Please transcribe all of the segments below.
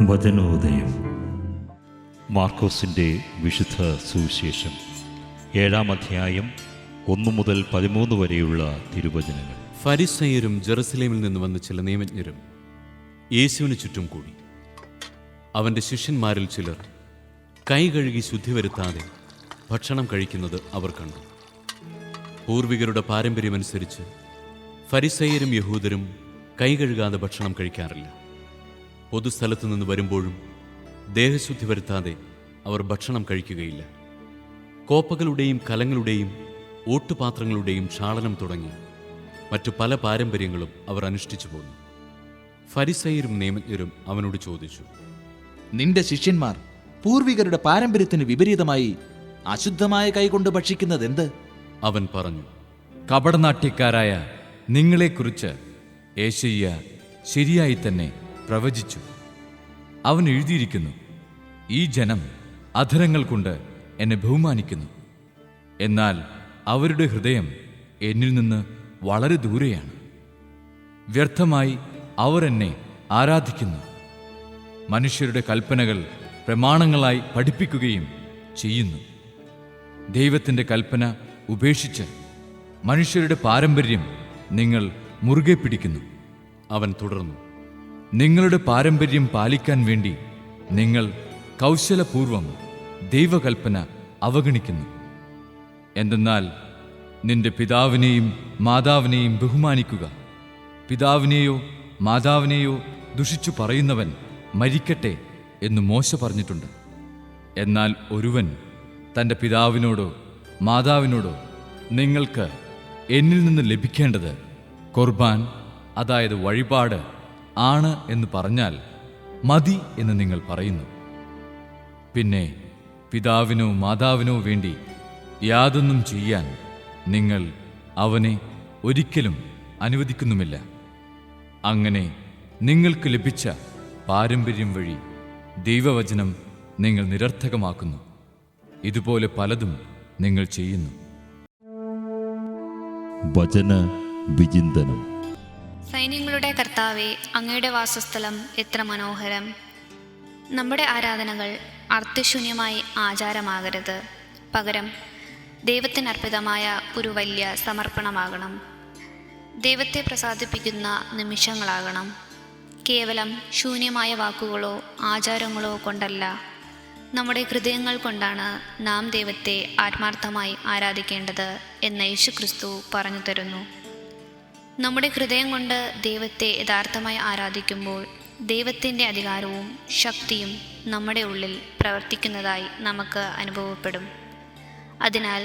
വചനോദയം. മാർക്കോസിൻ്റെ വിശുദ്ധ സുവിശേഷം 7-ാം അധ്യായം 1 മുതൽ 13 വരെയുള്ള തിരുവചനങ്ങൾ. ഫരിസയരും ജെറുസലേമിൽ നിന്ന് വന്ന ചില നിയമജ്ഞരും യേശുവിന് ചുറ്റും കൂടി. അവൻ്റെ ശിഷ്യന്മാരിൽ ചിലർ കൈ കഴുകി ശുദ്ധി വരുത്താതെ ഭക്ഷണം കഴിക്കുന്നത് അവർ കണ്ടു. പൂർവികരുടെ പാരമ്പര്യമനുസരിച്ച് ഫരിസയരും യഹൂദരും കൈ കഴുകാതെ ഭക്ഷണം കഴിക്കാറില്ല. പൊതുസ്ഥലത്തു നിന്ന് വരുമ്പോഴും ദേഹശുദ്ധി വരുത്താതെ അവർ ഭക്ഷണം കഴിക്കുകയില്ല. കോപ്പകളുടെയും കലങ്ങളുടെയും ഓട്ടുപാത്രങ്ങളുടെയും ക്ഷാളനം തുടങ്ങി മറ്റു പല പാരമ്പര്യങ്ങളും അവർ അനുഷ്ഠിച്ചു പോന്നു. ഫരിസയരും നിയമജ്ഞരും അവനോട് ചോദിച്ചു, നിന്റെ ശിഷ്യന്മാർ പൂർവികരുടെ പാരമ്പര്യത്തിന് വിപരീതമായി അശുദ്ധമായ കൈകൊണ്ട് ഭക്ഷിക്കുന്നതെന്ത്? അവൻ പറഞ്ഞു, കപടനാട്യക്കാരായ നിങ്ങളെക്കുറിച്ച് യേശയ്യ ശരിയായി തന്നെ പ്രവചിച്ചു. അവൻ എഴുതിയിരിക്കുന്നു, ഈ ജനം അധരങ്ങൾ കൊണ്ട് എന്നെ ബഹുമാനിക്കുന്നു, എന്നാൽ അവരുടെ ഹൃദയം എന്നിൽ നിന്ന് വളരെ ദൂരെയാണ്. വ്യർത്ഥമായി അവർ എന്നെ ആരാധിക്കുന്നു. മനുഷ്യരുടെ കൽപ്പനകൾ പ്രമാണങ്ങളായി പഠിപ്പിക്കുകയും ചെയ്യുന്നു. ദൈവത്തിൻ്റെ കൽപ്പന ഉപേക്ഷിച്ച് മനുഷ്യരുടെ പാരമ്പര്യം നിങ്ങൾ മുറുകെ പിടിക്കുന്നു. അവൻ തുടർന്നു, നിങ്ങളുടെ പാരമ്പര്യം പാലിക്കാൻ വേണ്ടി നിങ്ങൾ കൗശലപൂർവം ദൈവകൽപ്പന അവഗണിക്കുന്നു. എന്തെന്നാൽ നിന്റെ പിതാവിനെയും മാതാവിനെയും ബഹുമാനിക്കുക, പിതാവിനെയോ മാതാവിനെയോ ദുഷിച്ചു പറയുന്നവൻ മരിക്കട്ടെ എന്ന് മോശ പറഞ്ഞിട്ടുണ്ട്. എന്നാൽ ഒരുവൻ തൻ്റെ പിതാവിനോടോ മാതാവിനോടോ നിങ്ങൾക്ക് എന്നിൽ നിന്ന് ലഭിക്കേണ്ടത് ഖുർബാൻ, അതായത് വഴിപാട് ആണ് എന്ന് പറഞ്ഞാൽ മതി എന്ന് നിങ്ങൾ പറയുന്നു. പിന്നെ പിതാവിനോ മാതാവിനോ വേണ്ടി യാതൊന്നും ചെയ്യാൻ നിങ്ങൾ അവനെ ഒരിക്കലും അനുവദിക്കുന്നുമില്ല. അങ്ങനെ നിങ്ങൾക്ക് ലഭിച്ച പാരമ്പര്യം വഴി ദൈവവചനം നിങ്ങൾ നിരർത്ഥകമാക്കുന്നു. ഇതുപോലെ പലതും നിങ്ങൾ ചെയ്യുന്നു. വചന വിചിന്തനം. സൈന്യങ്ങളുടെ കർത്താവേ, അങ്ങയുടെ വാസസ്ഥലം എത്ര മനോഹരം. നമ്മുടെ ആരാധനകൾ അർത്ഥശൂന്യമായി ആചാരമാകരുത്. പകരം ദൈവത്തിനർപ്പിതമായ ഒരു വലിയ സമർപ്പണമാകണം. ദൈവത്തെ പ്രസാദിപ്പിക്കുന്ന നിമിഷങ്ങളാകണം. കേവലം ശൂന്യമായ വാക്കുകളോ ആചാരങ്ങളോ കൊണ്ടല്ല, നമ്മുടെ ഹൃദയങ്ങൾ കൊണ്ടാണ് നാം ദൈവത്തെ ആത്മാർത്ഥമായി ആരാധിക്കേണ്ടത് എന്ന് യേശുക്രിസ്തു പറഞ്ഞു തരുന്നു. നമ്മുടെ ഹൃദയം കൊണ്ട് ദൈവത്തെ യഥാർത്ഥമായി ആരാധിക്കുമ്പോൾ ദൈവത്തിൻ്റെ അധികാരവും ശക്തിയും നമ്മുടെ ഉള്ളിൽ പ്രവർത്തിക്കുന്നതായി നമുക്ക് അനുഭവപ്പെടും. അതിനാൽ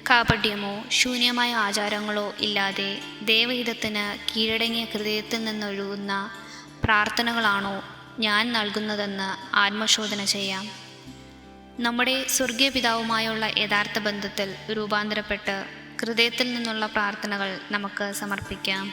കാപട്യമോ ശൂന്യമായ ആചാരങ്ങളോ ഇല്ലാതെ ദൈവഹിതത്തിന് കീഴടങ്ങിയ ഹൃദയത്തിൽ നിന്നൊഴുകുന്ന പ്രാർത്ഥനകളാണോ ഞാൻ നൽകുന്നതെന്ന് ആത്മശോധന ചെയ്യാം. നമ്മുടെ സ്വർഗീയ പിതാവുമായുള്ള യഥാർത്ഥ ബന്ധത്തിൽ രൂപാന്തരപ്പെട്ട് ഹൃദയത്തിൽ നിന്നുള്ള പ്രാർത്ഥനകൾ നമുക്ക് സമർപ്പിക്കാം.